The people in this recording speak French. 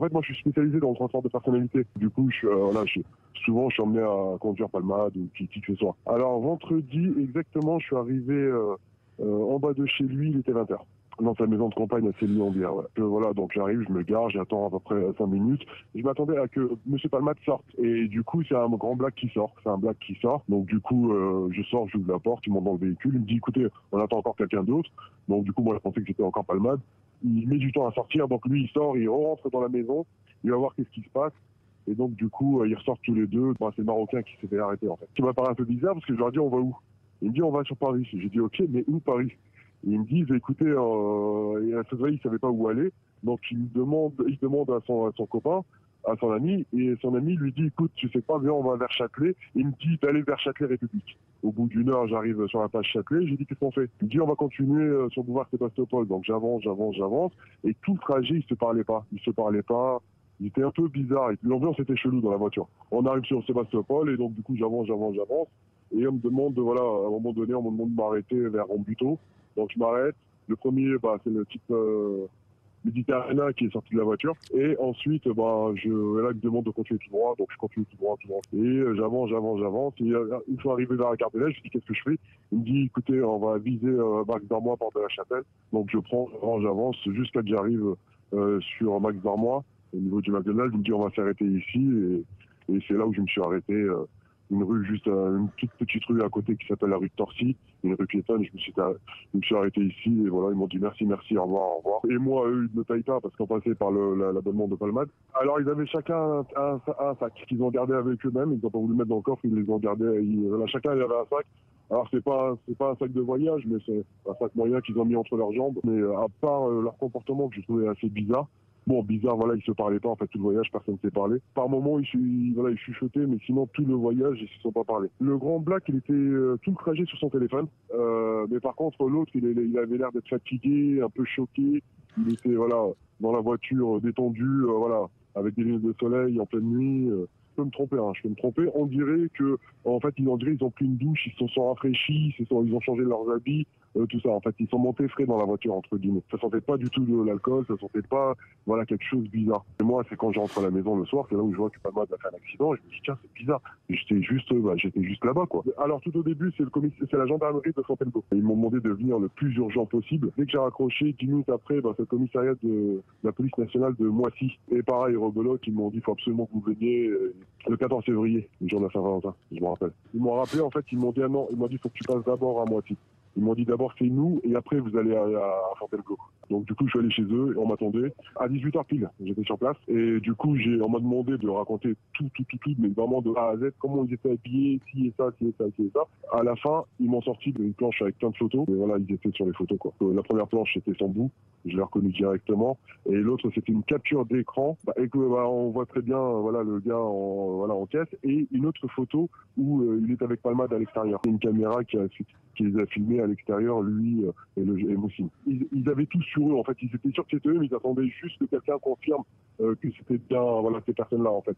fait, moi, je suis spécialisé dans le transport de personnalité. Du coup, souvent, je suis emmené à conduire palmade ou qui que ce soit. Alors, vendredi, exactement, je suis arrivé en bas de chez lui, il était 20h. Dans sa maison de campagne à Céline-en-Bière. Ouais. Voilà, donc j'arrive, je me gare, j'attends à peu près 5 minutes. Je m'attendais à que Monsieur Palmade sorte. Et du coup, c'est un grand black qui sort. C'est un black qui sort. Donc du coup, je sors, j'ouvre la porte, il monte dans le véhicule. Il me dit, écoutez, on attend encore quelqu'un d'autre. Donc du coup, moi, je pensais que c'était encore Palmade. Il met du temps à sortir. Donc lui, il sort, il rentre dans la maison. Il va voir qu'est-ce qui se passe. Et donc du coup, ils ressortent tous les deux. Bon, c'est le Marocain qui s'est fait arrêter, en fait. Ce qui m'a paru un peu bizarre parce que je leur ai dit, on va où? Il me dit, on va sur Paris. J'ai dit, ok, mais où Paris? Ils me disent, écoutez, et à ce moment-là, il savait pas où aller. Donc, il demande à son copain, à son ami, et son ami lui dit, écoute, tu sais pas, viens, on va vers Châtelet. Il me dit d'aller vers Châtelet République. Au bout d'une heure, j'arrive sur la page Châtelet, j'ai dit, qu'est-ce qu'on fait? Il me dit, on va continuer sur le boulevard Sébastopol. Donc, j'avance. Et tout le trajet, ils se parlaient pas. Il était un peu bizarre. L'ambiance était chelou dans la voiture. On arrive sur Sébastopol, et donc, du coup, j'avance. Et on me demande, voilà, à un moment donné, on me demande de m'arrêter vers Rambuteau. Donc je m'arrête. Le premier, c'est le type méditerranéen qui est sorti de la voiture. Et ensuite, là, il me demande de continuer tout droit. Donc je continue tout droit. Et j'avance. Et une fois arrivé vers la Carbonel, je dis qu'est-ce que je fais? Il me dit, écoutez, on va viser Max Darmois, porte de la Chapelle. Donc j'avance jusqu'à ce que j'arrive sur Max Darmois, au niveau du McDonald's. Il me dit, on va s'arrêter ici. Et c'est là où je me suis arrêté. Une rue une toute petite rue à côté qui s'appelle la rue de Torcy, une rue piétonne. Je me suis arrêté ici et voilà, ils m'ont dit merci, au revoir. Et moi, eux, ils ne me payent pas parce qu'on passait par l'abonnement de Palmade. Alors, ils avaient chacun un sac qu'ils ont gardé avec eux-mêmes. Ils n'ont pas voulu mettre dans le coffre, ils les ont gardés. Chacun, il avait un sac. Alors, c'est pas un sac de voyage, mais c'est un sac moyen qu'ils ont mis entre leurs jambes. Mais à part leur comportement que je trouvais assez bizarre, bizarre, voilà, ils se parlaient pas, en fait, tout le voyage, personne ne s'est parlé. Par moments, ils chuchotaient, mais sinon, tout le voyage, ils se sont pas parlé. Le grand black, il était tout le trajet sur son téléphone. Mais par contre, l'autre, il avait l'air d'être fatigué, un peu choqué. Il était, voilà, dans la voiture, détendu, voilà, avec des lunettes de soleil, en pleine nuit. Je peux me tromper. On dirait ils ont pris une douche, ils se sont rafraîchis, ils ont changé leurs habits. Tout ça, en fait, ils sont montés frais dans la voiture, entre guillemets. Ça sentait pas du tout de l'alcool, ça sentait pas, voilà, quelque chose de bizarre. Et moi, c'est quand je rentre à la maison le soir, c'est là où je vois que Palmade a fait un accident, et je me dis, tiens, c'est bizarre. Et j'étais juste là-bas, quoi. Alors, tout au début, c'est la gendarmerie de Fontainebleau. Ils m'ont demandé de venir le plus urgent possible. Dès que j'ai raccroché, 10 minutes après, c'est le commissariat de la police nationale de Moissy. Et pareil, rebelote, ils m'ont dit, il faut absolument que vous veniez le 14 février, le jour de la Saint-Valentin, je me rappelle. Ils m'ont rappelé, en fait, ils m'ont dit, ah non, ils m'ont dit, il faut que tu passes d'abord à Moissy. Ils m'ont dit d'abord c'est nous et après vous allez à Fontainebleau. Donc du coup je suis allé chez eux et on m'attendait à 18h pile. J'étais sur place et du coup on m'a demandé de raconter tout, mais vraiment de A à Z, comment ils étaient habillés, ci et ça. À la fin, ils m'ont sorti d'une planche avec plein de photos. Et voilà, ils étaient sur les photos, quoi. La première planche c'était son bout, je l'ai reconnu directement. Et l'autre c'était une capture d'écran et on voit très bien voilà le gars en caisse et une autre photo où il est avec Palmade à l'extérieur. Une caméra qui les a filmés à l'extérieur, lui et Moussine. Ils avaient tous sur eux, en fait. Ils étaient sûrs que c'était eux, mais ils attendaient juste que quelqu'un confirme que c'était bien, voilà, ces personnes-là, en fait.